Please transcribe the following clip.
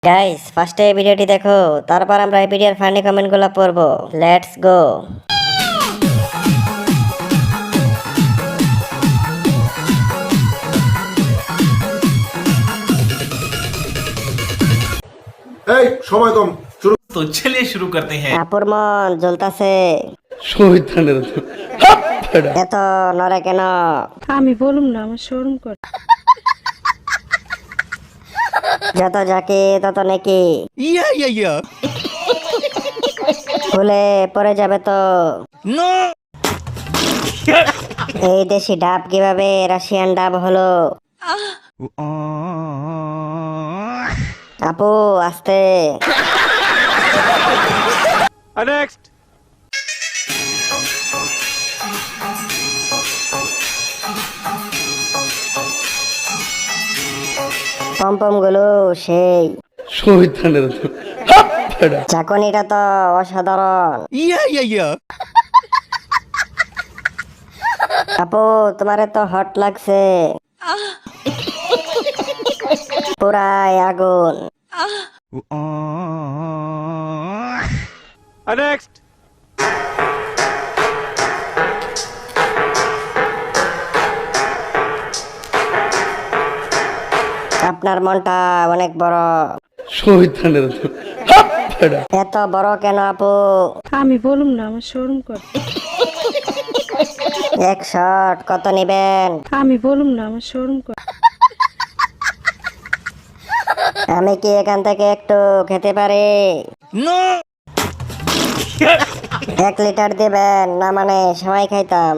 Guys ফার্স্টে ভিডিওটি দেখো, তারপর আমরা এই ভিডিওর ফানি কমেন্টগুলো পড়বো। Let's go. এই সময় কম শুরু। तो चलिए शुरू करते हैं। আপুর মন জ্বলতাছে, শহীদানের এত নড়ে কেন? আমি বলুম না, আমার শরম করে। যত যাকে তত নাকি ভুলে পড়ে যাবে তো। এই দেশি ডাব কিভাবে রাশিয়ান ডাব হলো? আপু আস্তে। পম্পম গুলো সেই শহীদানের চাকনিটা তো অসাধারণ। আপু তোমারে তো হট লাগছে, পুরাই আগুন। আপনার মনটা অনেক বড়। শহীদানের এত বড় কেন আপু? আমি বলুম না, আমার শরম করে। এক শট কত নিবেন? আমি বলুম না, আমার শরম করে। আমি কি এখান থেকে একটু খেতে পারি? 1 লিটার দিবেন না? মানে সময় খাইতাম।